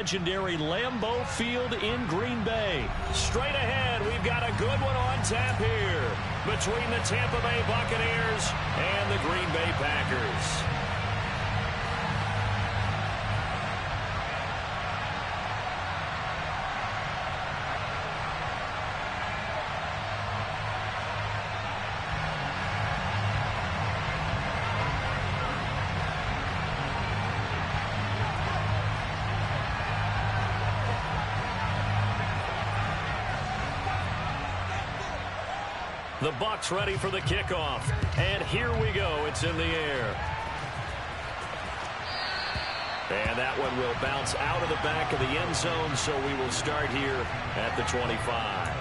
legendary Lambeau Field in Green Bay. Straight ahead, we've got a good one on tap here between the Tampa Bay Buccaneers and the Green Bay Packers. The Bucs ready for the kickoff. And here we go. It's in the air. And that one will bounce out of the back of the end zone, so we will start here at the 25.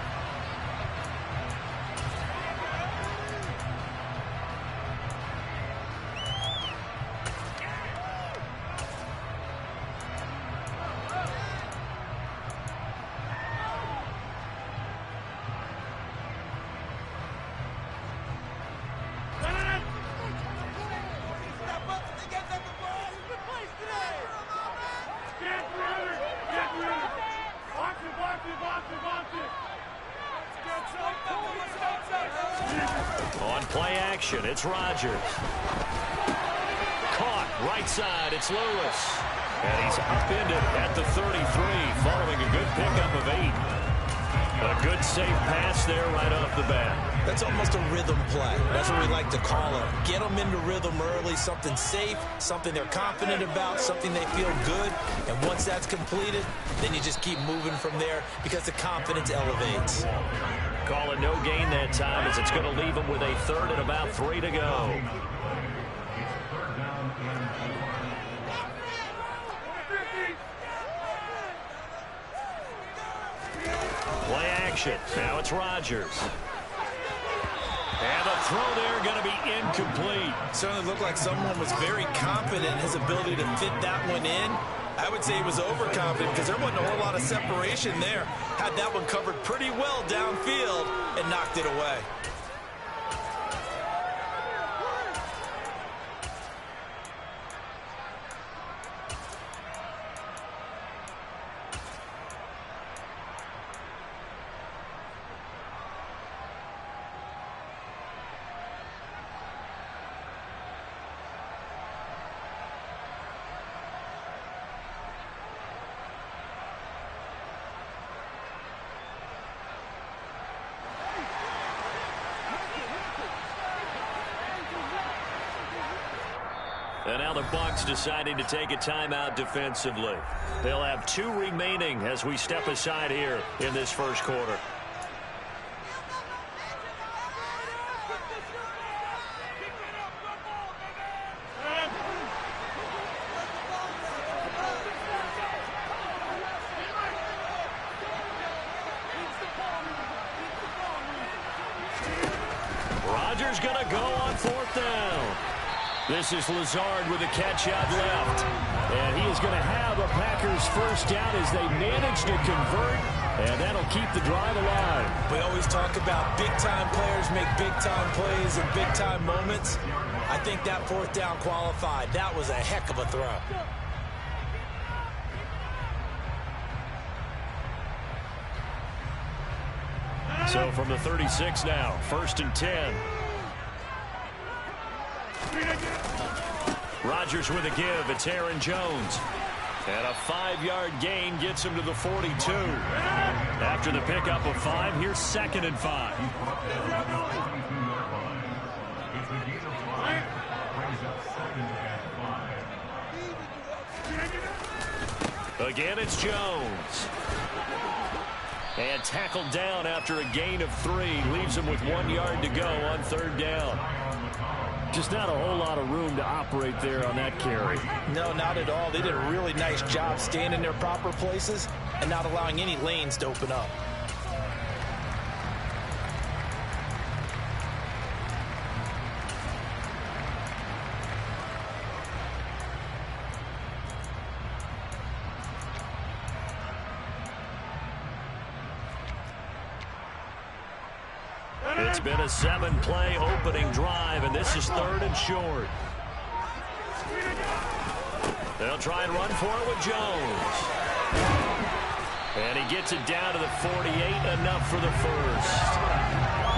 On play action, it's Rodgers. Caught, right side, it's Lewis. And he's upended at the 33, following a good pickup of 8. A good safe pass there right off the bat. That's almost a rhythm play. That's what we like to call it. Get them into rhythm early, something safe, something they're confident about, something they feel good. And once that's completed, then you just keep moving from there because the confidence elevates. Call it no gain that time as it's going to leave them with a third and about 3 to go. Play action. Now it's Rodgers. And the throw there going to be incomplete. Certainly looked like someone was very confident in his ability to fit that one in. I would say he was overconfident because there wasn't a whole lot of separation there. Had that one covered pretty well downfield and knocked it away. And now the Bucs deciding to take a timeout defensively. They'll have 2 remaining as we step aside here in this first quarter. Rodgers going to go on 4th down. This is Lazard with a catch out left. And he is going to have a Packers first down as they manage to convert. And that'll keep the drive alive. We always talk about big-time players make big-time plays in big-time moments. I think that 4th down qualified. That was a heck of a throw. So from the 36 now, 1st and 10. Rodgers with a give. It's Aaron Jones. And a 5-yard gain gets him to the 42. After the pickup of 5, here's 2nd and 5. Again, it's Jones. And tackled down after a gain of 3. Leaves him with 1 yard to go on 3rd down. Just not a whole lot of room to operate there on that carry. No, not at all. They did a really nice job staying in their proper places and not allowing any lanes to open up. It's been a 7-play opening drive, and this is 3rd and short. They'll try and run for it with Jones. gets it down to the 48, enough for the first.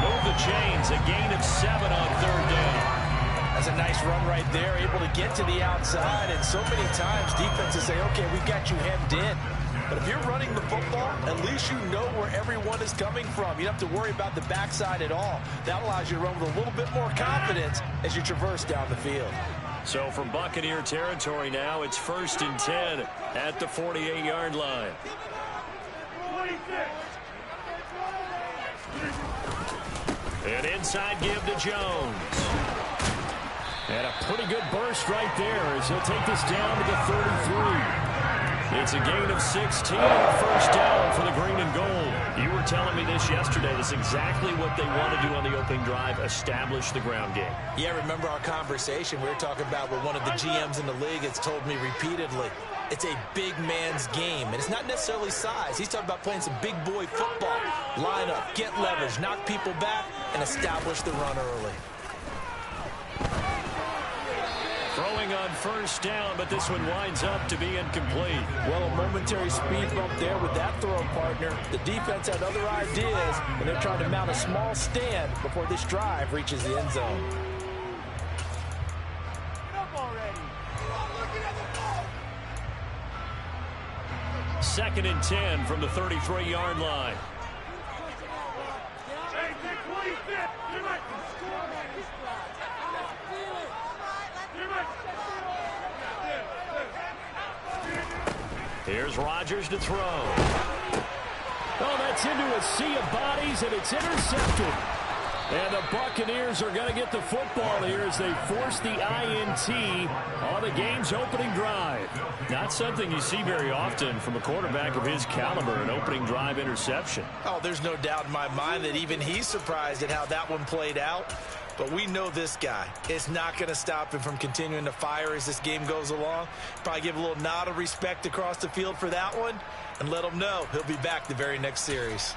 Move the chains, a gain of 7 on third down. That's a nice run right there, able to get to the outside, and so many times defenses say, okay, we've got you hemmed in. But if you're running the football, at least you know where everyone is coming from. You don't have to worry about the backside at all. That allows you to run with a little bit more confidence as you traverse down the field. So from Buccaneer territory now, it's 1st and 10 at the 48-yard line. An inside give to Jones. And a pretty good burst right there as he'll take this down to the 33. It's a gain of 16 and a first down for the green and gold. You were telling me this yesterday. This is exactly what they want to do on the opening drive, establish the ground game. Yeah, remember our conversation we were talking about with one of the GMs in the league has told me repeatedly. It's a big man's game, and it's not necessarily size. He's talking about playing some big boy football. Line up, get leverage, knock people back, and establish the run early. Throwing on first down, but this one winds up to be incomplete. Well, a momentary speed bump there with that throw partner. The defense had other ideas, and they're trying to mount a small stand before this drive reaches the end zone. 2nd and 10 from the 33-yard line. Here's Rodgers to throw. Oh, that's into a sea of bodies, and it's intercepted. And the Buccaneers are going to get the football here as they force the INT on the game's opening drive. Not something you see very often from a quarterback of his caliber, an opening drive interception. Oh, there's no doubt in my mind that even he's surprised at how that one played out. But we know this guy. It's not going to stop him from continuing to fire as this game goes along. Probably give a little nod of respect across the field for that one and let him know he'll be back the very next series.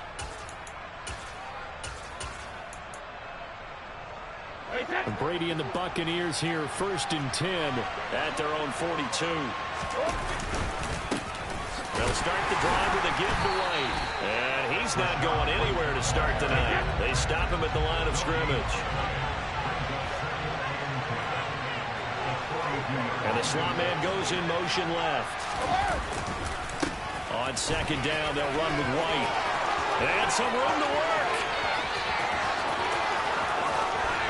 And Brady and the Buccaneers here, 1st and 10 at their own 42. They'll start the drive with a give to White. And he's not going anywhere to start the night. They stop him at the line of scrimmage. And the slot man goes in motion left. On 2nd down, they'll run with White. And some room to work.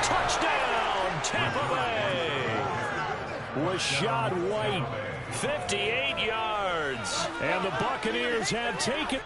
Touchdown, Tampa Bay. Rashad White, 58 yards. And the Buccaneers have taken.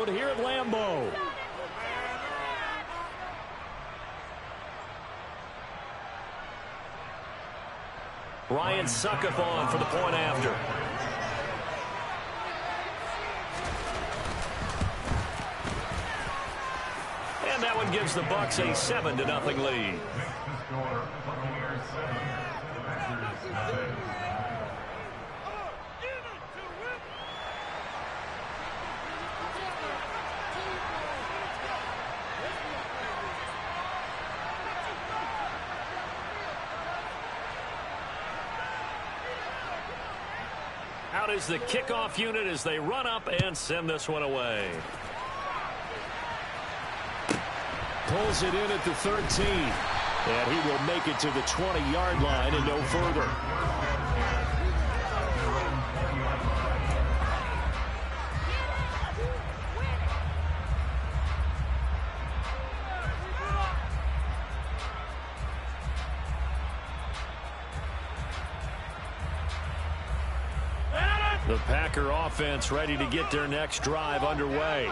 road here at Lambeau. Ryan Suckoff on for the point after. And that one gives the Bucs a 7-0 lead. Out is the kickoff unit as they run up and send this one away. Pulls it in at the 13. And he will make it to the 20-yard line and no further. The Packer offense ready to get their next drive underway.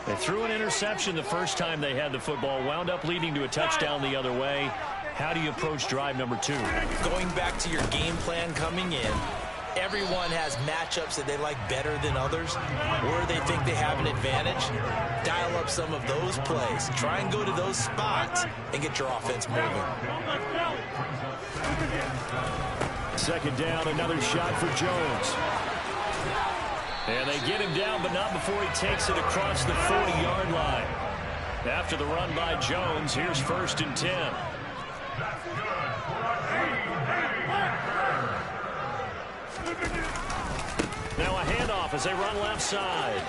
They threw an interception the first time they had the football, wound up leading to a touchdown the other way. How do you approach drive number 2? Going back to your game plan coming in, everyone has matchups that they like better than others. Where they think they have an advantage, dial up some of those plays. Try and go to those spots and get your offense moving. Second down, another shot for Jones. And they get him down, but not before he takes it across the 40-yard line. After the run by Jones, here's 1st and 10. Now a handoff as they run left side.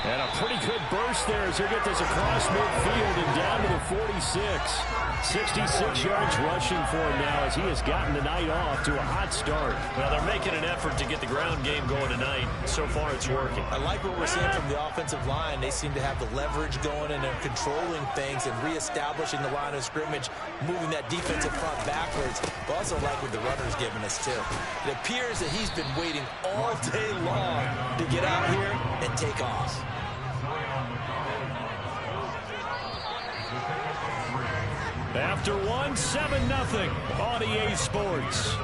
And a pretty good burst there as they get this across midfield and down to the 46. 66 yards rushing for him now as he has gotten the night off to a hot start. Well, they're making an effort to get the ground game going tonight. So far, it's working. I like what we're seeing from the offensive line. They seem to have the leverage going, and they're controlling things and reestablishing the line of scrimmage, moving that defensive front backwards. But also like what the runner's giving us, too. It appears that he's been waiting all day long to get out here and take off. After 7-0 on EA Sports.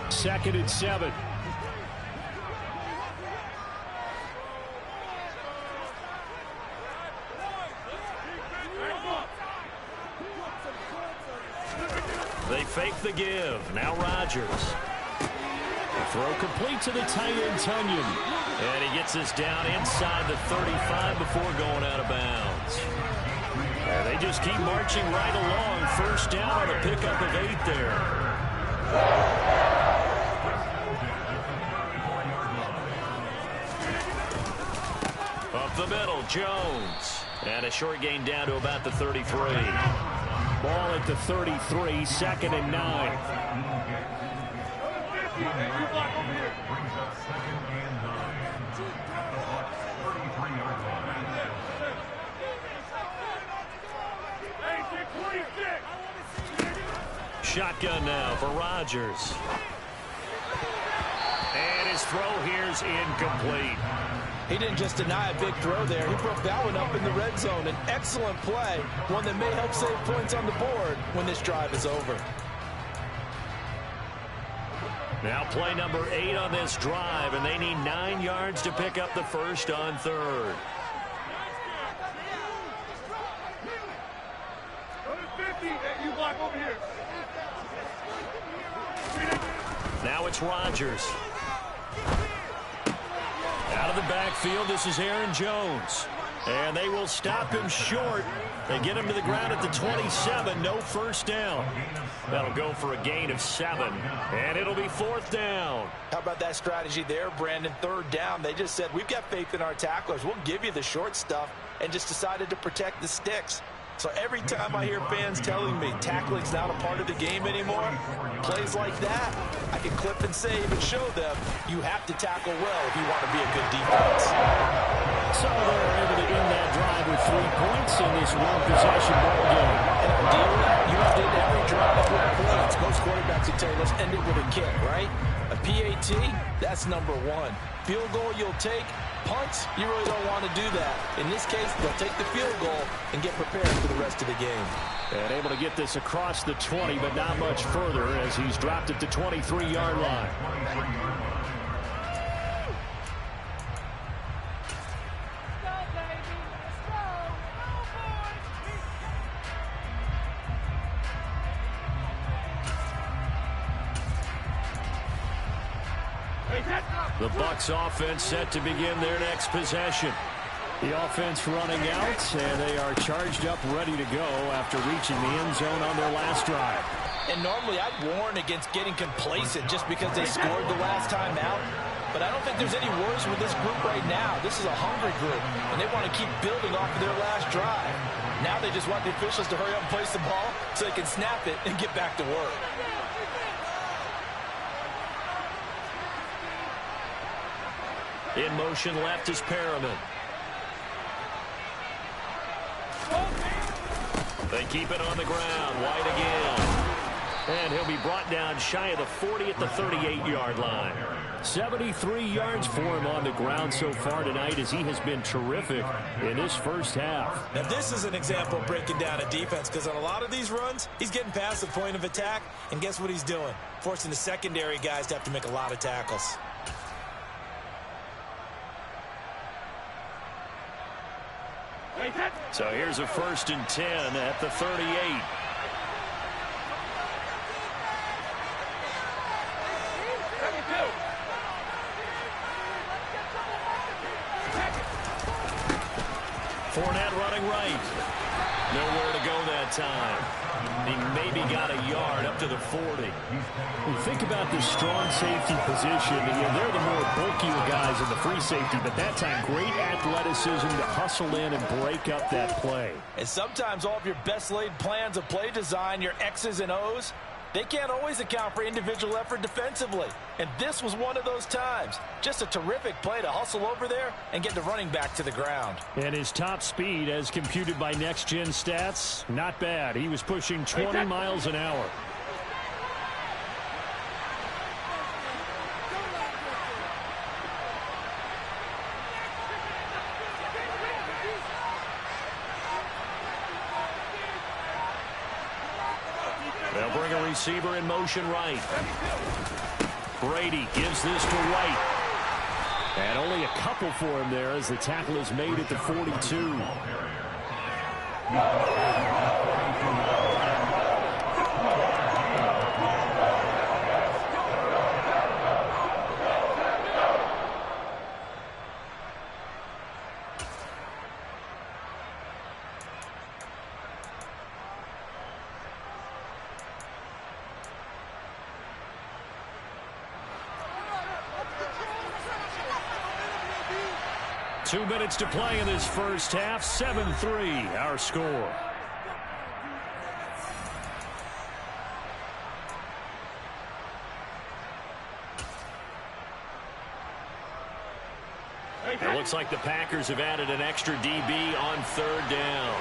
Second and 7. They fake the give. Now Rodgers. Throw complete to the tight end, Tunyon. And he gets this down inside the 35 before going out of bounds. And they just keep marching right along. First down on a pickup of 8 there. Up the middle, Jones. And a short gain down to about the 33. Ball at the 33, 2nd and 9. Shotgun now for Rodgers. And his throw here's incomplete. He didn't just deny a big throw there. He broke that one up in the red zone. An excellent play, one that may help save points on the board when this drive is over. Now play number 8 on this drive, and they need 9 yards to pick up the first on 3rd. Now it's Rodgers. Out of the backfield, this is Aaron Jones. And they will stop him short. They get him to the ground at the 27. No first down. That'll go for a gain of 7. And it'll be 4th down. How about that strategy there, Brandon? 3rd down. They just said, we've got faith in our tacklers. We'll give you the short stuff, and just decided to protect the sticks. So every time I hear fans telling me tackling's not a part of the game anymore, plays like that, I can clip and save and show them you have to tackle well if you want to be a good defense. So they're able to end that drive with 3 points in this one-possession ball game. And ideally, you have to end every drive with points. Most quarterbacks would tell you, let's end it with a kick, right? A PAT, that's number 1. Field goal you'll take. Punts, you really don't want to do that. In this case, they'll take the field goal and get prepared for the rest of the game. And able to get this across the 20, but not much further as he's dropped at the 23-yard line. The Bucs offense set to begin their next possession. The offense running out, and they are charged up, ready to go after reaching the end zone on their last drive. And normally I'd warn against getting complacent just because they scored the last time out. But I don't think there's any worries with this group right now. This is a hungry group, and they want to keep building off of their last drive. Now they just want the officials to hurry up and place the ball so they can snap it and get back to work. In motion left is Perriman. They keep it on the ground. White again. And he'll be brought down shy of the 40 at the 38-yard line. 73 yards for him on the ground so far tonight as he has been terrific in this first half. Now this is an example of breaking down a defense, because on a lot of these runs, he's getting past the point of attack, and guess what he's doing? Forcing the secondary guys to have to make a lot of tackles. So here's a 1st and 10 at the 38. Fournette running right. Nowhere to go that time. He maybe got a yard up to the 40. You think about this strong safety position, they're the more bulkier guys in the free safety, but that time great athleticism to hustle in and break up that play. And sometimes all of your best laid plans of play design, your X's and O's, they can't always account for individual effort defensively. And this was one of those times. Just a terrific play to hustle over there and get the running back to the ground. And his top speed, as computed by Next Gen Stats, not bad. He was pushing 20 miles an hour. They'll bring a receiver in motion right. Brady gives this to White. And only a couple for him there as the tackle is made at the 42. Two minutes to play in this first half. 7-3 our score. It looks like the Packers have added an extra DB on 3rd down.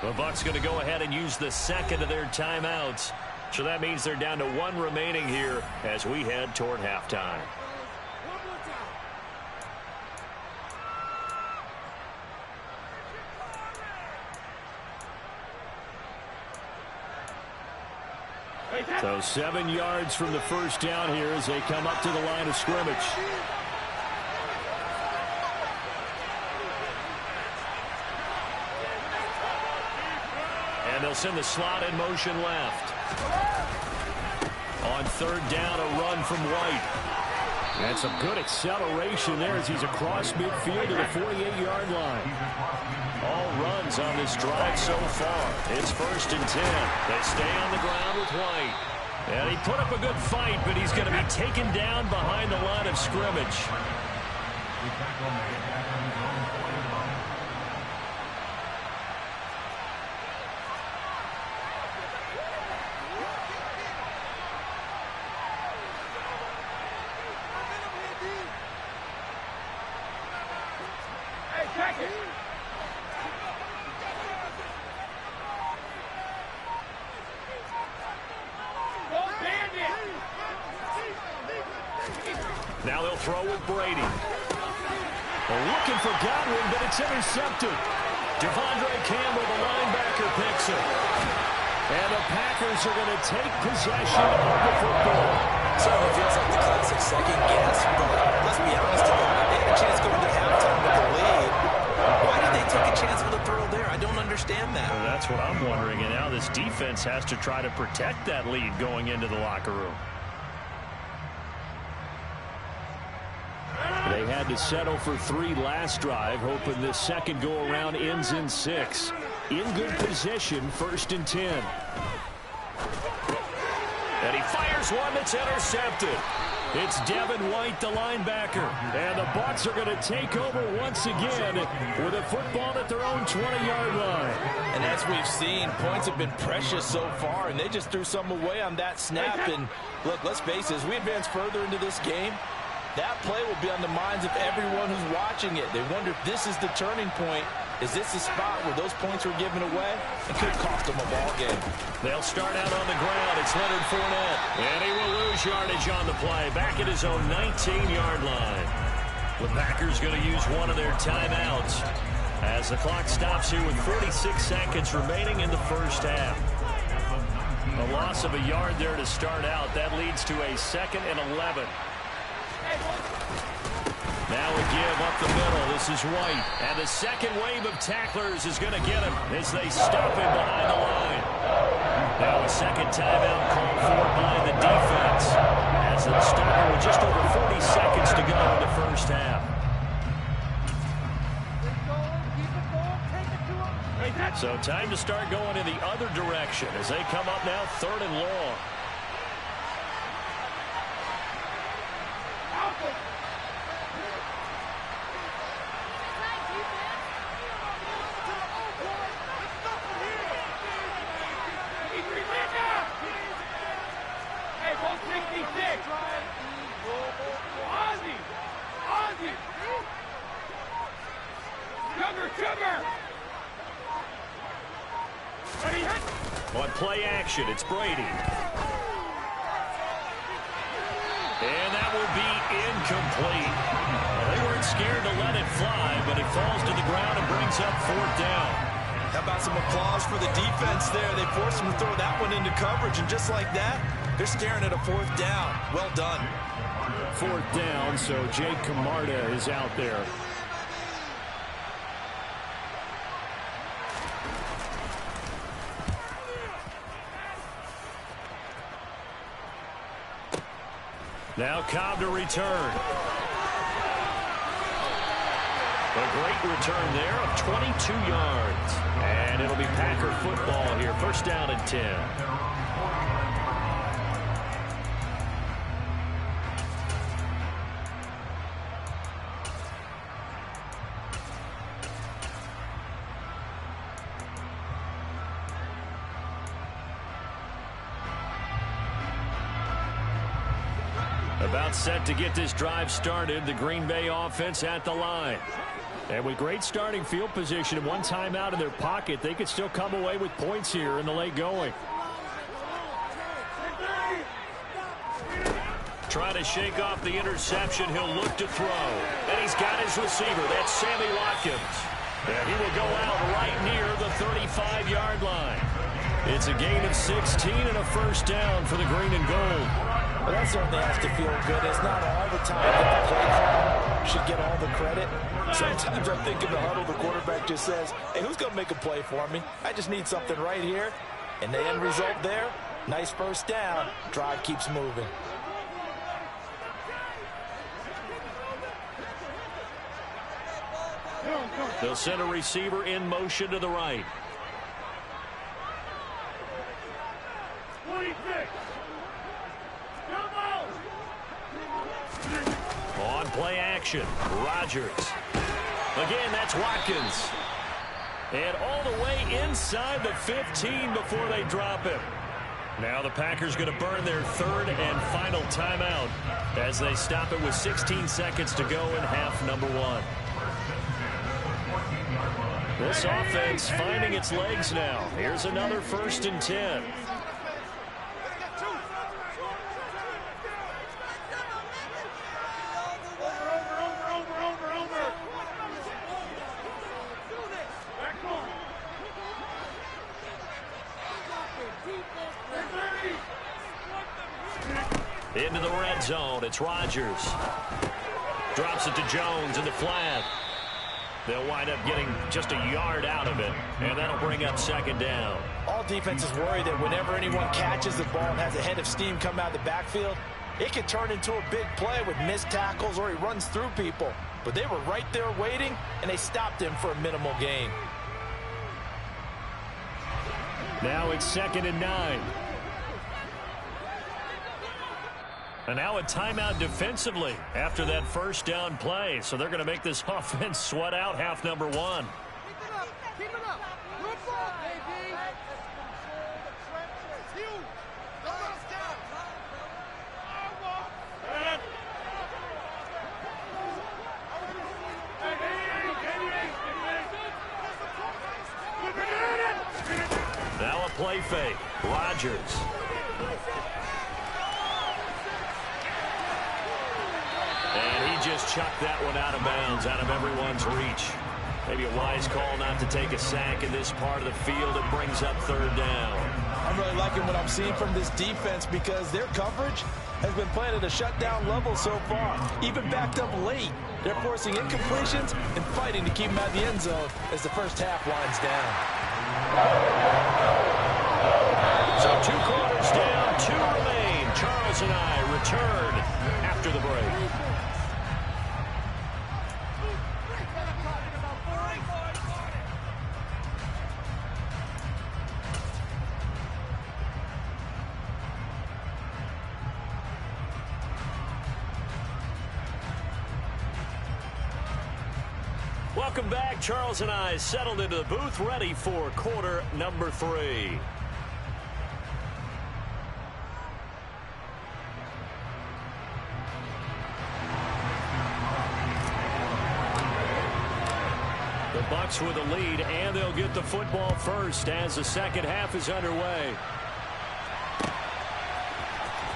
The Bucs going to go ahead and use the 2nd of their timeouts. So that means they're down to 1 remaining here as we head toward halftime. So 7 yards from the first down here as they come up to the line of scrimmage. they'll send the slot in motion left. On third down, a run from White. And some good acceleration there as he's across midfield to the 48-yard line. All runs on this drive so far. It's 1st and 10. They stay on the ground with White. And he put up a good fight, but he's going to be taken down behind the line of scrimmage. Now they'll throw with Brady. They're looking for Godwin, but it's intercepted. Devondre Campbell, the linebacker, picks it. And the Packers are going to take possession of the football. Certainly feels like the classic second guess, but let's be honest about it. They had a chance going to halftime with the lead. Why did they take a chance with a throw there? I don't understand that. Well, that's what I'm wondering, and now this defense has to try to protect that lead going into the locker room. They had to settle for 3 last drive, hoping this second go-around ends in 6. In good position, 1st and 10. And he fires one that's intercepted. It's Devin White, the linebacker. And the Bucs are going to take over once again with a football at their own 20-yard line. And as we've seen, points have been precious so far, and they just threw some away on that snap. And look, let's face it, as we advance further into this game, that play will be on the minds of everyone who's watching it. They wonder if this is the turning point. Is this the spot where those points were given away? It could cost them a ball game. They'll start out on the ground. It's Leonard Fournette. And he will lose yardage on the play. Back at his own 19-yard line. The Packers going to use one of their timeouts as the clock stops here with 46 seconds remaining in the first half. A loss of a yard there to start out. That leads to a 2nd and 11. Now a give up the middle. This is White. And the second wave of tacklers is going to get him as they stop him behind the line. Now a second timeout called for by the defense as they'll stop him with just over 40 seconds to go in the first half. So time to start going in the other direction as they come up now 3rd and long. On play action, it's Brady. And that will be incomplete. Well, they weren't scared to let it fly, but it falls to the ground and brings up 4th down. How about some applause for the defense there? They forced him to throw that one into coverage, and just like that, they're staring at a 4th down. Well done. 4th down, so Jake Camarda is out there. Now Cobb to return. A great return there of 22 yards. And it'll be Packer football here. 1st down and 10. About set to get this drive started. The Green Bay offense at the line. And with great starting field position and one timeout in their pocket, they could still come away with points here in the late going. Trying to shake off the interception. He'll look to throw. And he's got his receiver. That's Sammy Watkins. And he will go out right near the 35-yard line. It's a gain of 16 and a 1st down for the green and gold. Well, that certainly has to feel good. It's not all the time that the play call should get all the credit. Sometimes I think in the huddle, the quarterback just says, hey, who's going to make a play for me? I just need something right here. And the end result there, nice first down. Drive keeps moving. They'll send a receiver in motion to the right. 26. On play action, Rodgers. Again, that's Watkins. And all the way inside the 15 before they drop him. Now the Packers going to burn their third and final timeout as they stop it with 16 seconds to go in half number one. This offense finding its legs now. Here's another 1st and 10. Into the red zone. It's Rodgers. Drops it to Jones in the flat. They'll wind up getting just a yard out of it, and that'll bring up 2nd down. All defenses worry that whenever anyone catches the ball and has a head of steam come out of the backfield, it can turn into a big play with missed tackles or he runs through people. But they were right there waiting, and they stopped him for a minimal gain. Now it's 2nd and 9. And now a timeout defensively after that first down play. So they're going to make this offense sweat out half number one. Keep it up. Keep it up. Good ball, baby. Now a play fake. Rodgers. And he just chucked that one out of bounds, out of everyone's reach. Maybe a wise call not to take a sack in this part of the field. It brings up 3rd down. I'm really liking what I'm seeing from this defense because their coverage has been playing at a shutdown level so far. Even backed up late, they're forcing incompletions and fighting to keep them out of the end zone as the first half winds down. So 2 quarters down, 2 remain. Charles and I return after the break. Welcome back. Charles and I settled into the booth, ready for quarter number 3. The Bucs with the lead, and they'll get the football first as the second half is underway.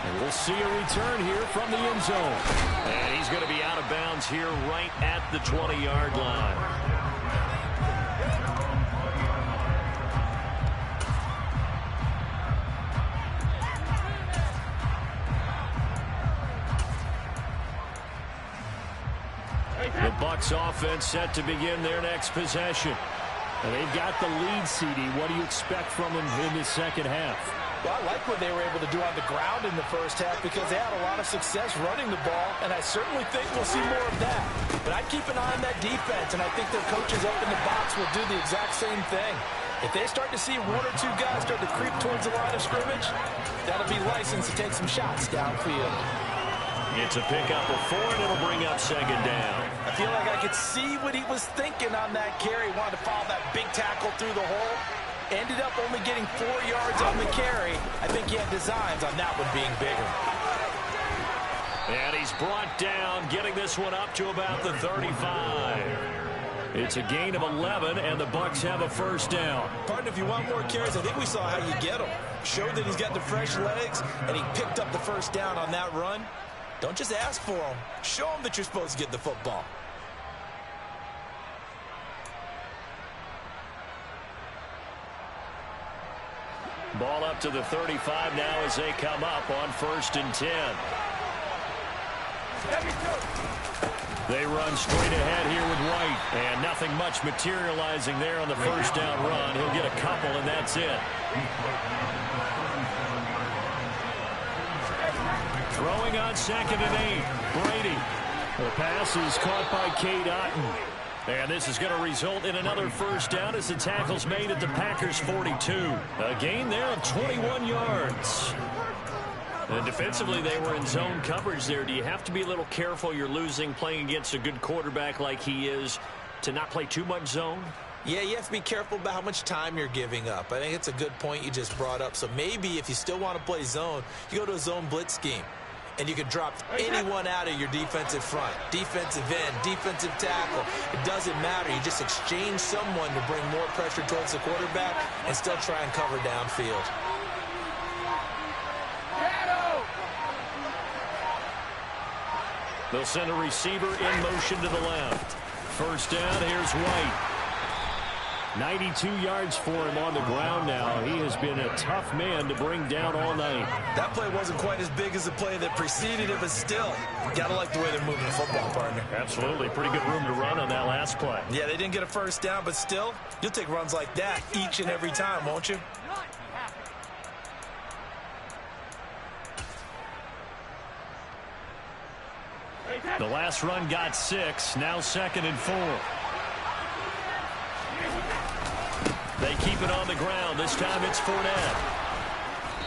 And we'll see a return here from the end zone. And he's going to be out of bounds here right at the 20-yard line. The Bucs offense set to begin their next possession. And they've got the lead, CD. What do you expect from them in the second half? Well, I like what they were able to do on the ground in the first half because they had a lot of success running the ball, and I certainly think we'll see more of that. But I'd keep an eye on that defense, and I think their coaches up in the box will do the exact same thing. If they start to see 1 or 2 guys start to creep towards the line of scrimmage, that'll be license to take some shots downfield. It's a pickup of 4, and it'll bring up 2nd down. I feel like I could see what he was thinking on that carry. He wanted to follow that big tackle through the hole. Ended up only getting 4 yards on the carry. I think he had designs on that one being bigger. And he's brought down, getting this one up to about the 35. It's a gain of 11, and the Bucs have a first down. Pardon, if you want more carries, I think we saw how you get them. Showed that he's got the fresh legs, and he picked up the first down on that run. Don't just ask for them. Show them that you're supposed to get the football. Ball up to the 35 now as they come up on 1st and 10. They run straight ahead here with White. And nothing much materializing there on the first down run. He'll get a couple, and that's it. Throwing on 2nd and 8. Brady. The pass is caught by Cade Otton. And this is going to result in another first down as the tackle's made at the Packers' 42. A gain there of 21 yards. And defensively, they were in zone coverage there. Do you have to be a little careful? You're losing playing against a good quarterback like he is to not play too much zone? Yeah, you have to be careful about how much time you're giving up. I think it's a good point you just brought up. So maybe if you still want to play zone, you go to a zone blitz scheme. And you can drop anyone out of your defensive front. Defensive end, defensive tackle. It doesn't matter. You just exchange someone to bring more pressure towards the quarterback and still try and cover downfield. They'll send a receiver in motion to the left. First down, here's White. 92 yards for him on the ground now. He has been a tough man to bring down all night. That play wasn't quite as big as the play that preceded it, but still, gotta like the way they're moving the football, partner. Absolutely. Pretty good room to run on that last play. Yeah, they didn't get a first down, but still, you'll take runs like that each and every time, won't you? The last run got 6. Now 2nd and 4. They keep it on the ground. This time it's Fournette.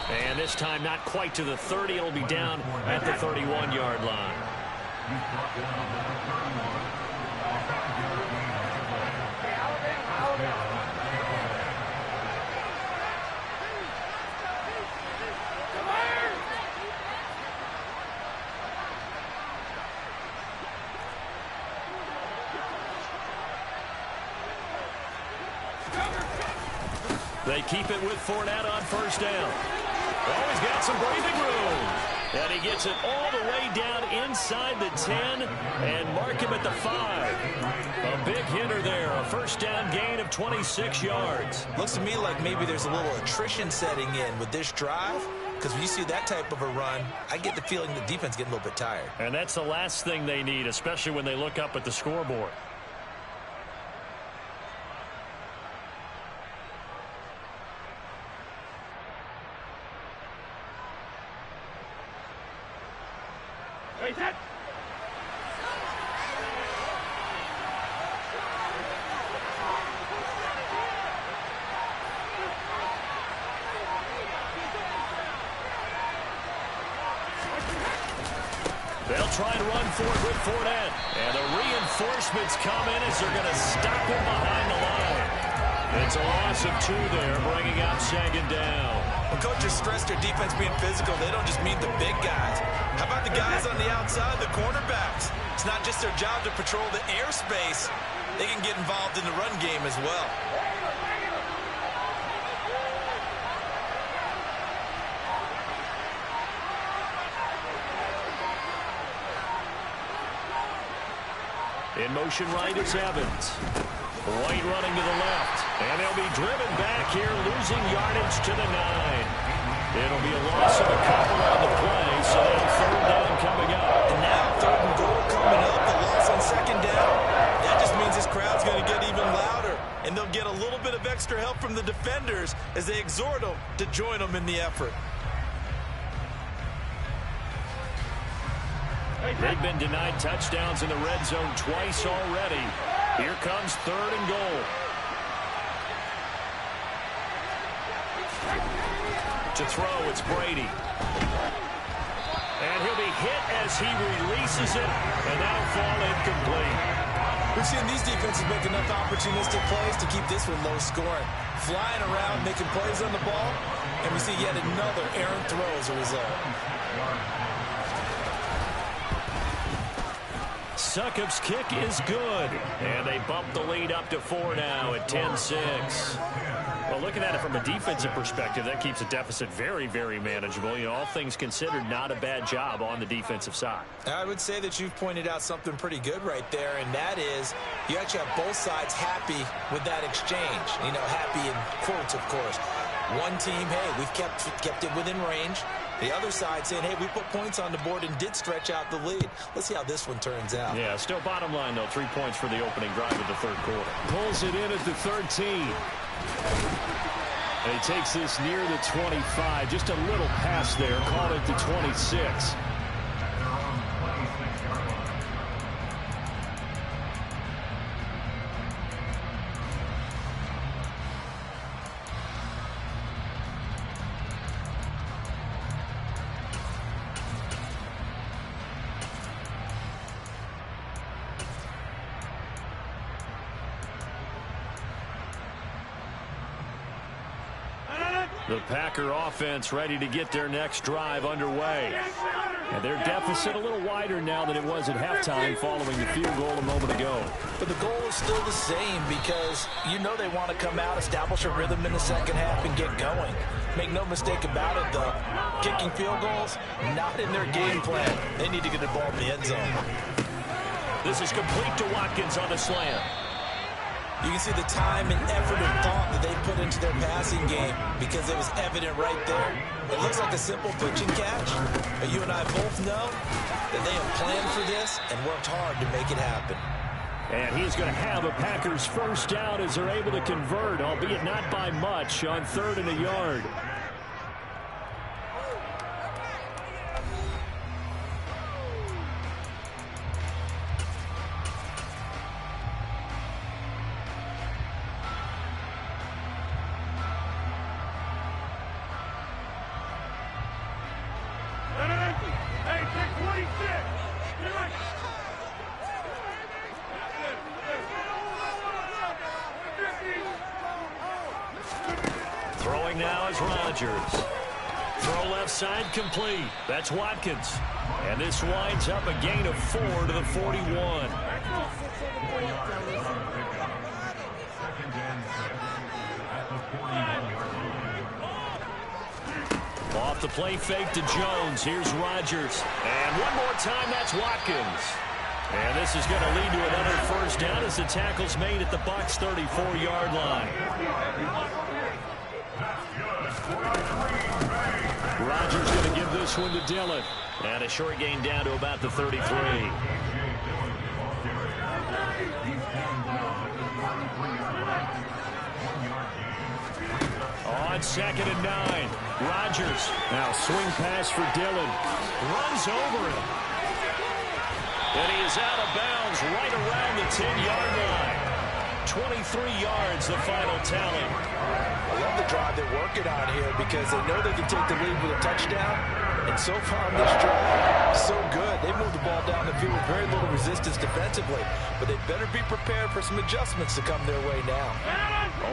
And this time not quite to the 30. It'll be down at the 31-yard line. They keep it with Fournette on first down. Oh, he's got some breathing room. And he gets it all the way down inside the 10 and mark him at the 5. A big hitter there. A first down gain of 26 yards. Looks to me like maybe there's a little attrition setting in with this drive. Because when you see that type of a run, I get the feeling the defense getting a little bit tired. And that's the last thing they need, especially when they look up at the scoreboard. They'll try and run for it with Fournette. And the reinforcements come in as they're going to stop him behind the line. It's a loss of 2 there, bringing up 2nd down. When coaches stress their defense being physical, they don't just mean the big guys. How about the guys on the outside, the cornerbacks? It's not just their job to patrol the airspace. They can get involved in the run game as well. In motion right is Evans. White running to the left. And they'll be driven back here, losing yardage to the 9. It'll be a loss of a couple on the play, so now 3rd down coming up. And now 3rd and goal coming up, the loss on 2nd down. That just means this crowd's going to get even louder. And they'll get a little bit of extra help from the defenders as they exhort them to join them in the effort. They've been denied touchdowns in the red zone twice already. Here comes 3rd and goal. To throw, it's Brady. And he'll be hit as he releases it, and now fall incomplete. We've seen these defenses make enough opportunistic plays to keep this one low scoring. Flying around, making plays on the ball, and we see yet another errant throw as a result. Succop's kick is good. And they bump the lead up to 4 now at 10-6. Well, looking at it from a defensive perspective, that keeps the deficit very, very manageable. You know, all things considered, not a bad job on the defensive side. I would say that you've pointed out something pretty good right there, and that is you actually have both sides happy with that exchange. You know, happy in quotes, of course. One team, hey, we've kept it within range. The other side saying, hey, we put points on the board and did stretch out the lead. Let's see how this one turns out. Yeah, still bottom line, though. 3 points for the opening drive of the third quarter. Pulls it in at the 13. And he takes this near the 25. Just a little pass there. Called it to 26. The Packer offense ready to get their next drive underway. And their deficit a little wider now than it was at halftime following the field goal a moment ago. But the goal is still the same because you know they want to come out, establish a rhythm in the second half, and get going. Make no mistake about it, though. Kicking field goals, not in their game plan. They need to get the ball in the end zone. This is complete to Watkins on the slant. You can see the time and effort and thought that they put into their passing game because it was evident right there. It looks like a simple pitch and catch, but you and I both know that they have planned for this and worked hard to make it happen. And he's going to have a Packers first down as they're able to convert, albeit not by much, on 3rd and a yard. Throwing now is Rodgers. Throw left side complete. That's Watkins. And this winds up a gain of 4 to the 41. Off the play fake to Jones. Here's Rodgers. And one more time, that's Watkins. And this is going to lead to another first down as the tackle's made at the Bucs' 34-yard line. Rodgers going to give this one to Dillon. And a short gain down to about the 33. On 2nd and 9. Rodgers. Now swing pass for Dillon. Runs over him. And he is out of bounds right around the 10-yard line. 23 yards, the final tally. I love the drive they're working on here because they know they can take the lead with a touchdown. And so far on this drive, so good. They moved the ball down the field with very little resistance defensively. But they better be prepared for some adjustments to come their way now.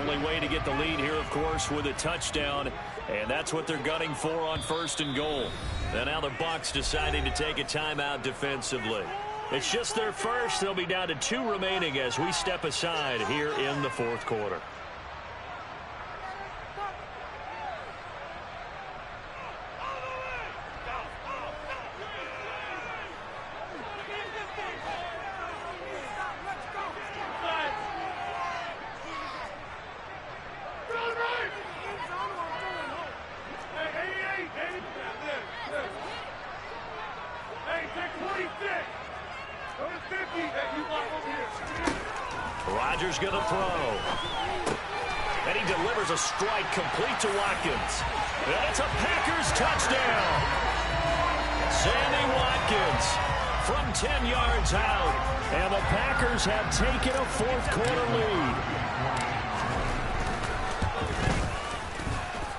Only way to get the lead here, of course, with a touchdown. And that's what they're gunning for on 1st and goal. And now the Bucs deciding to take a timeout defensively. It's just their first. They'll be down to 2 remaining as we step aside here in the 4th quarter. Rodgers going to throw. And he delivers a strike complete to Watkins. And it's a Packers touchdown. Sammy Watkins from 10 yards out. And the Packers have taken a 4th quarter lead.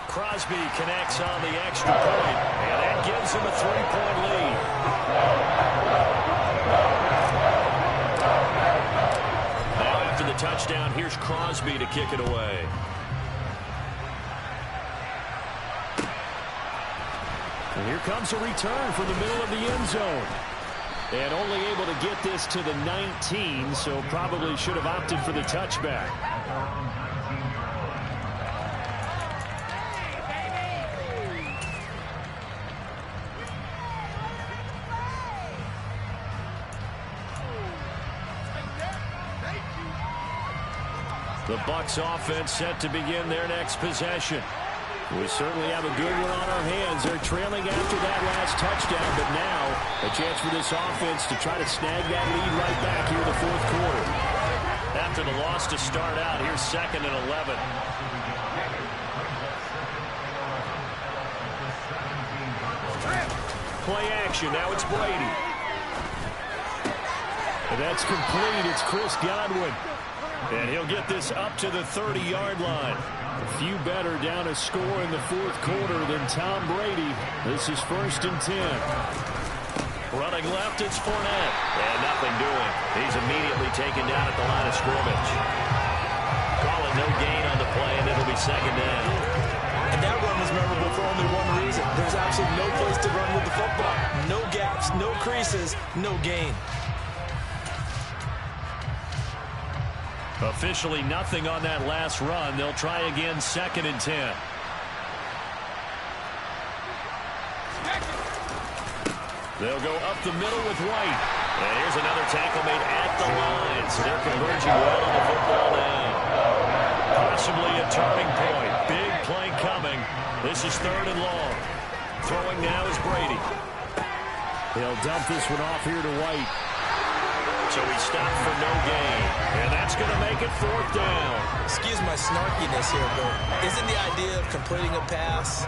Crosby connects on the extra point. And that gives him a 3-point lead. The touchdown. Here's Crosby to kick it away. And here comes a return from the middle of the end zone. And only able to get this to the 19, so probably should have opted for the touchback. The Bucs offense set to begin their next possession. We certainly have a good one on our hands they're trailing after that last touchdown, but now a chance for this offense to try to snag that lead right back here in the fourth quarter. After the loss to start out, here's 2nd and 11. Play action. Now it's Brady. And that's complete. It's Chris Godwin. And he'll get this up to the 30-yard line. A few better down a score in the fourth quarter than Tom Brady. This is 1st and 10. Running left, it's Fournette. And nothing doing. He's immediately taken down at the line of scrimmage. Call it no gain on the play, and it'll be 2nd down. And that run was memorable for only one reason. There's absolutely no place to run with the football. No gaps, no creases, no gain. Officially nothing on that last run. They'll try again, 2nd and 10. They'll go up the middle with White. And here's another tackle made at the line. So they're converging well on the football now. Possibly a turning point. Big play coming. This is 3rd and long. Throwing now is Brady. They'll dump this one off here to White. So he stopped for no gain. And that's going to make it 4th down. Excuse my snarkiness here, but isn't the idea of completing a pass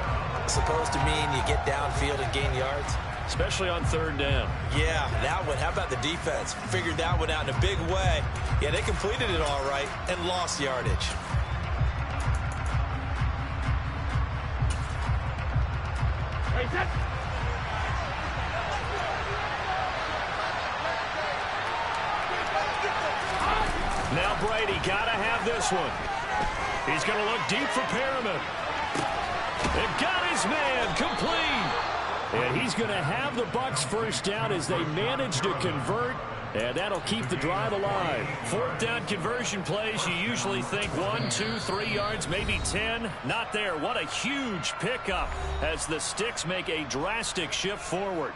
supposed to mean you get downfield and gain yards? Especially on 3rd down. Yeah, that one. How about the defense? Figured that one out in a big way. Yeah, they completed it all right and lost yardage. Now Brady got to have this one. He's going to look deep for Perriman. They've got his man complete. And he's going to have the Bucs first down as they manage to convert. And that'll keep the drive alive. 4th down conversion plays, you usually think 1, 2, 3 yards, maybe 10. Not there. What a huge pickup as the Sticks make a drastic shift forward.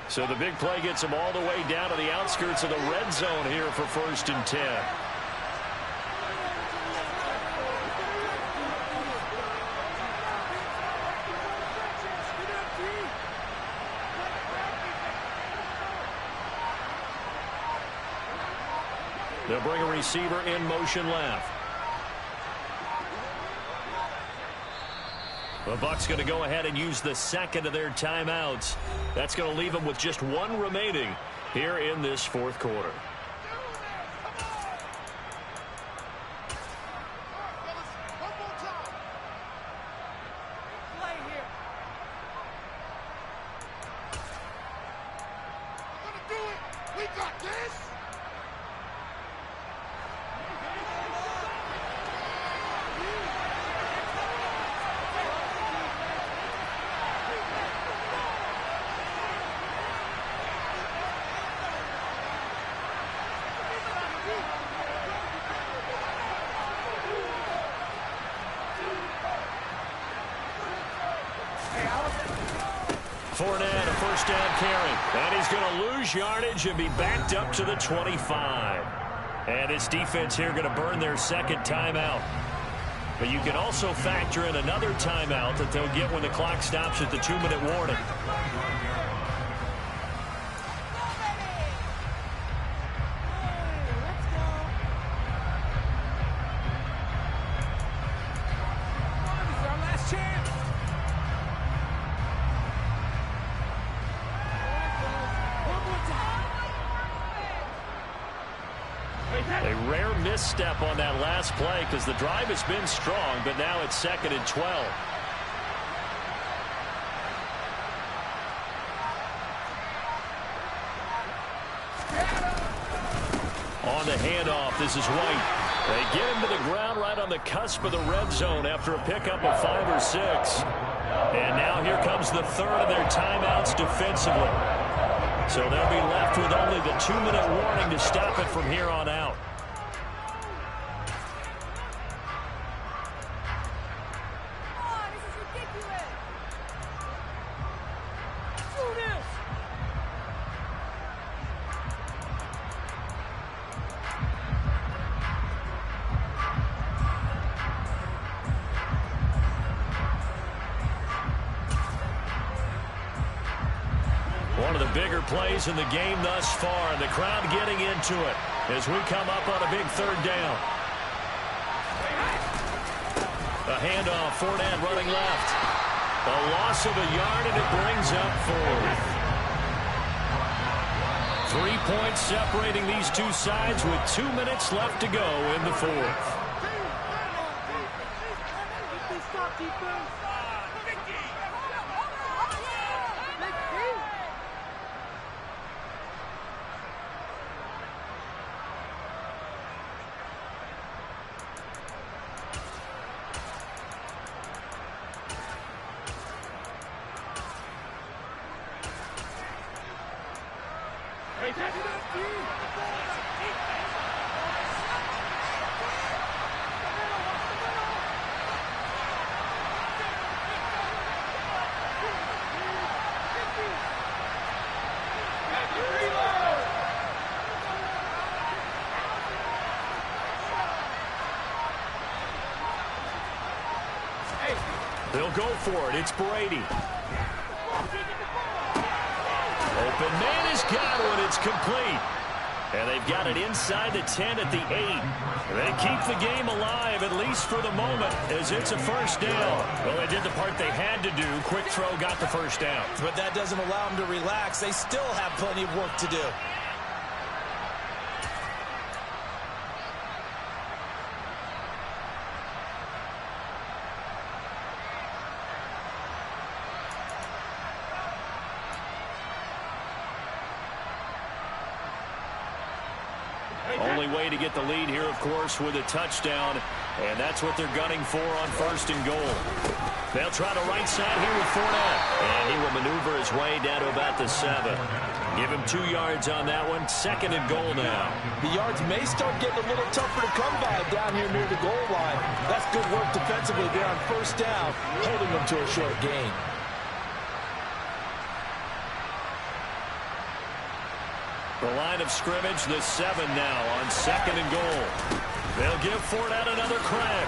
So the big play gets him all the way down to the outskirts of the red zone here for 1st and 10. They'll bring a receiver in motion left. The Bucs going to go ahead and use the 2nd of their timeouts. That's going to leave them with just 1 remaining here in this 4th quarter. Fournette, a 1st down carry. And he's going to lose yardage and be backed up to the 25. And this defense here going to burn their 2nd timeout. But you can also factor in another timeout that they'll get when the clock stops at the 2-minute warning. A rare misstep on that last play because the drive has been strong, but now it's 2nd and 12. On the handoff, this is White. They get him to the ground right on the cusp of the red zone after a pickup of 5 or 6. And now here comes the 3rd of their timeouts defensively. So they'll be left with only the 2-minute warning to stop it from here on out. of the bigger plays in the game thus far, and the crowd getting into it as we come up on a big third down. A handoff, Fournette running left. A loss of a yard, and it brings up fourth. 3 points separating these two sides with 2 minutes left to go in the fourth. They'll go for it. It's Brady. Open man has got one. It's complete. And they've got it inside the 10 at the 8. They keep the game alive, at least for the moment, as it's a first down. Well, they did the part they had to do. Quick throw got the first down. But that doesn't allow them to relax. They still have plenty of work to do. Only way to get the lead here, of course, with a touchdown, and that's what they're gunning for on first and goal. They'll try the right side here with Fournette, and he will maneuver his way down to about the 7. Give him 2 yards on that one. Second and goal now. The yards may start getting a little tougher to come by down here near the goal line. That's good work defensively there on first down, holding them to a short gain. The line of scrimmage, the 7 now on second and goal. They'll give Fournette another crack.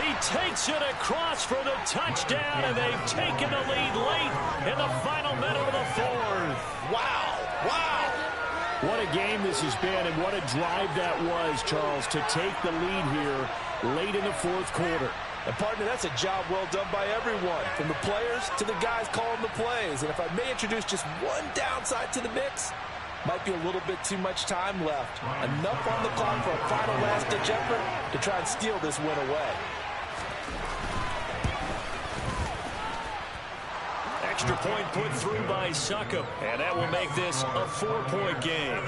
He takes it across for the touchdown, and they've taken the lead late in the final minute of the fourth. Wow, wow. What a game this has been, and what a drive that was, Charles, to take the lead here late in the fourth quarter. And, partner, that's a job well done by everyone, from the players to the guys calling the plays. And if I may introduce just one downside to the mix, might be a little bit too much time left. Enough on the clock for a final last-ditch effort to try and steal this win away. Extra point put through by Succop, and that will make this a 4-point game.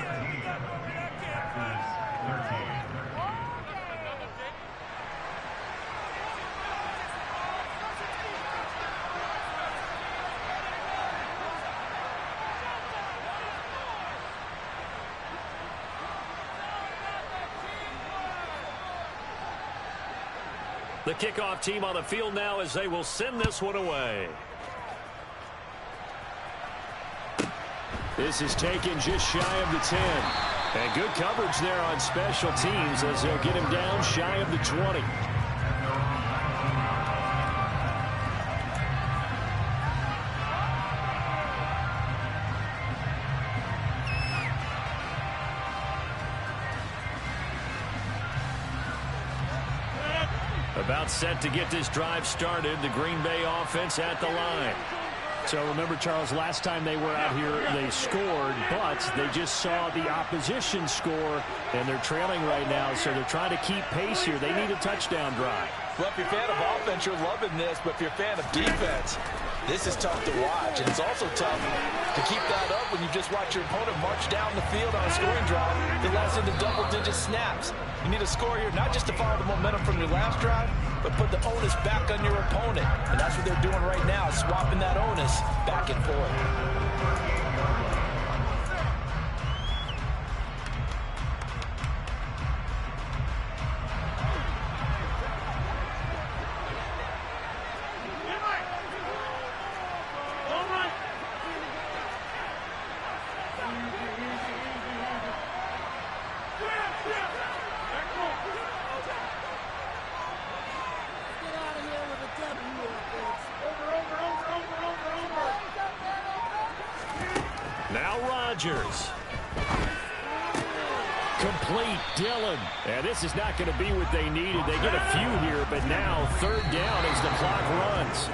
The kickoff team on the field now as they will send this one away. This is taken just shy of the 10. And good coverage there on special teams as they'll get him down shy of the 20. About set to get this drive started. The Green Bay offense at the line. So remember, Charles, last time they were out here, they scored, but they just saw the opposition score, and they're trailing right now, so they're trying to keep pace here. They need a touchdown drive. Well, if you're a fan of offense, you're loving this, but if you're a fan of defense, this is tough to watch, and it's also tough to keep that up when you just watch your opponent march down the field on a scoring drive that lasts into double-digit snaps. You need a score here, not just to follow the momentum from your last drive, but put the onus back on your opponent. And that's what they're doing right now, swapping that onus back and forth. Rodgers. Complete, Dillon. And this is not going to be what they needed. They get a few here, but now third down as the clock runs.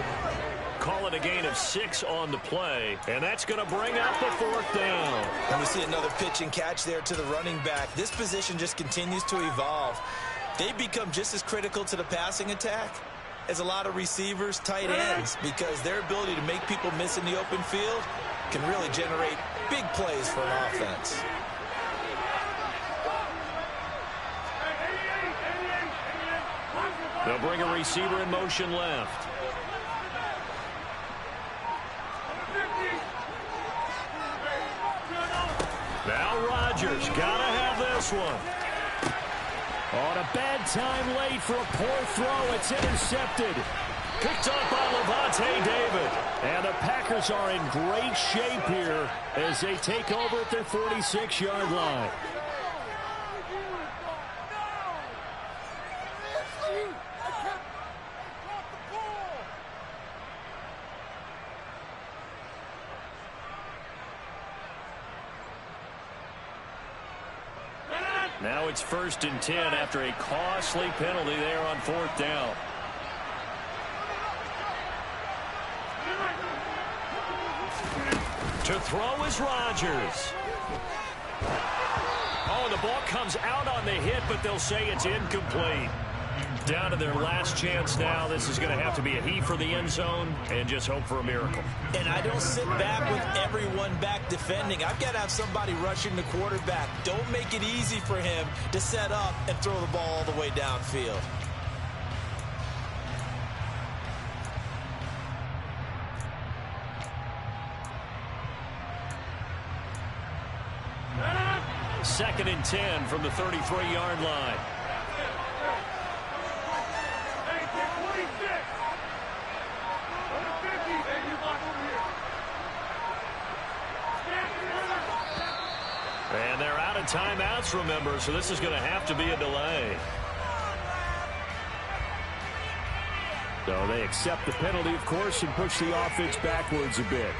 Call it a gain of 6 on the play, and that's going to bring up the 4th down. And we see another pitch and catch there to the running back. This position just continues to evolve. They become just as critical to the passing attack as a lot of receivers, tight ends, because their ability to make people miss in the open field can really generate big plays for an offense. They'll bring a receiver in motion left. Now Rodgers, gotta have this one. On a bad time late for a poor throw, it's intercepted. Picked up by Levante David. And the Packers are in great shape here as they take over at their 46-yard line. Now it's 1st and 10 after a costly penalty there on 4th down. To throw is Rodgers. Oh, and the ball comes out on the hit, but they'll say it's incomplete. Down to their last chance now. This is going to have to be a heave for the end zone and just hope for a miracle. And I don't sit back with everyone back defending. I've got to have somebody rushing the quarterback. Don't make it easy for him to set up and throw the ball all the way downfield. Second and 10 from the 33-yard line. And they're out of timeouts, remember, so this is going to have to be a delay. So they accept the penalty, of course, and push the offense backwards a bit.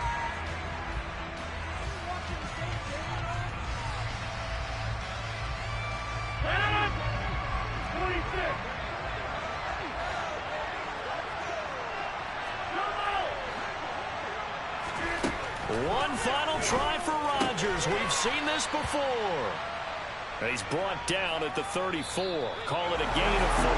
One final try for Rodgers. We've seen this before. He's brought down at the 34. Call it a gain of 4.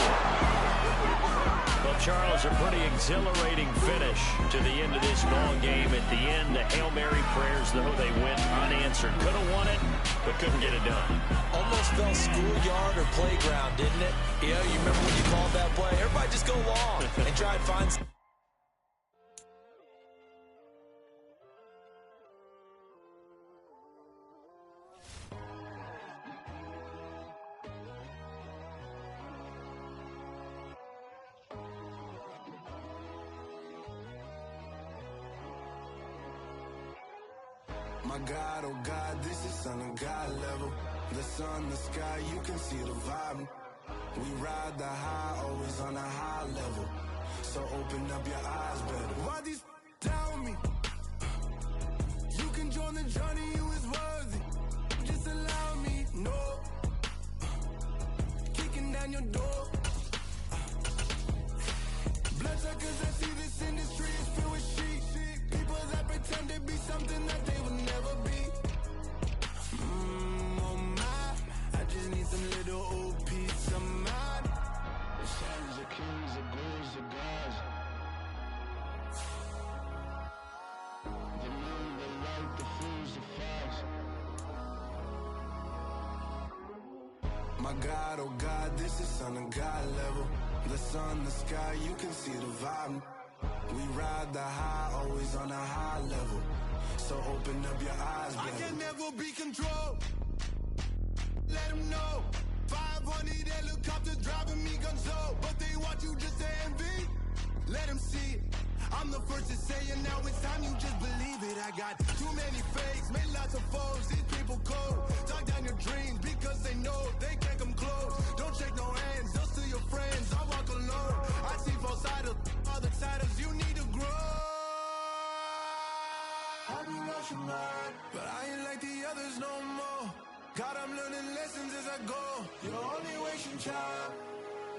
Well, Charles, a pretty exhilarating finish to the end of this ball game. At the end, the Hail Mary prayers, though, they went unanswered. Could have won it, but couldn't get it done. Almost felt schoolyard or playground, didn't it? Yeah, you remember when you called that play? Everybody just go long and try and find some. My God, oh God, this is Son of God level. The sun, the sky, you can see the vibe. We ride the high, always on a high level. So open up your eyes better. Why these tell me? You can join the journey, you is worthy. Just allow me, no. Kicking down your door. Bloodsuckers, I see this industry is filled with shit. People that pretend to be something that they will never be. Oh my, I just need some little old peace of mind. The sons of kings, the bulls, the gods. The moon, the light, the fools, the facts. My God, oh God, this is Son of God level. The sun, the sky, you can see the vibe. We ride the high, always on a high level. So open up your eyes, baby. I can never be controlled. Let them know. 500 helicopters driving me gonzo. But they want you just to envy. Let them see it. I'm the first to say it, now it's time you just believe it. I got too many fakes, made lots of foes. These people cold. Talk down your dreams because they know they can't come close. Don't shake no hands, just to your friends. I walk alone. I see false idols, other titles. You need to grow. I be rushing mine, but I ain't like the go. You're only wasting time.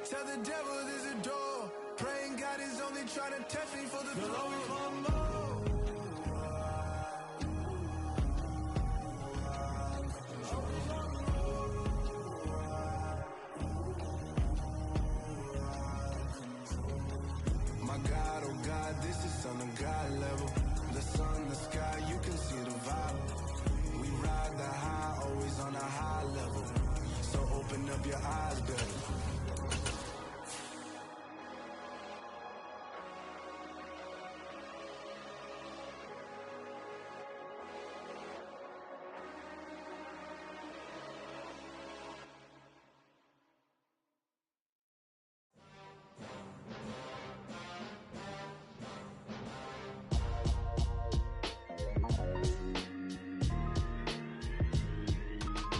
Tell the devil there's a door. Praying God is only trying to test me for the glory. You'll always want more. My God, oh God, this is on a God level. The sun, the sky, you can see the vibe. We ride the high, always on a high level. So open up your eyes, baby.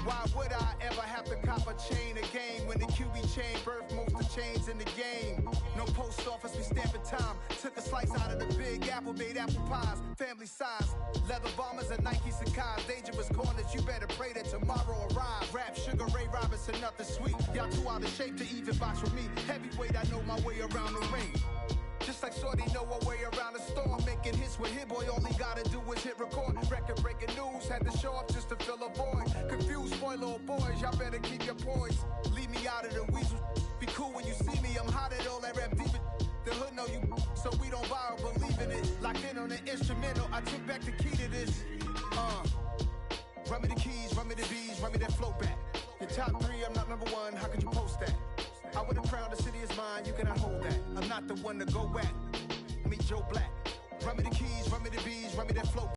Why would I ever have to cop a chain again when the QB chain birthed most of the chains in the game? No post office, we stamping time. Took a slice out of the big apple, made apple pies, family size. Leather bombers and Nike Sacai's. Dangerous corners, you better pray that tomorrow arrives. Rap, Sugar Ray Robinson, nothing sweet. Y'all too out of shape to even box with me. Heavyweight, I know my way around the ring. Just like Shorty know her way around the storm. Making hits with Hit Boy, all he gotta do is hit record. Record breaking news, had to show up just to fill a void. Confused boy, little boys, y'all better keep your poise. Leave me out of the weasel. Be cool when you see me, I'm hot at all that rap deep. The hood know you, so we don't buy or believe in it. Locked in on the instrumental, I took back the key to this. Run me the keys, run me the bees, run me that flow back. Your top 3, I'm not number 1, how could you post that? I would have crowned the city is mine, you cannot hold that. I'm not the one to go at. Meet Joe Black. Run me the keys, run me the bees, run me that flow.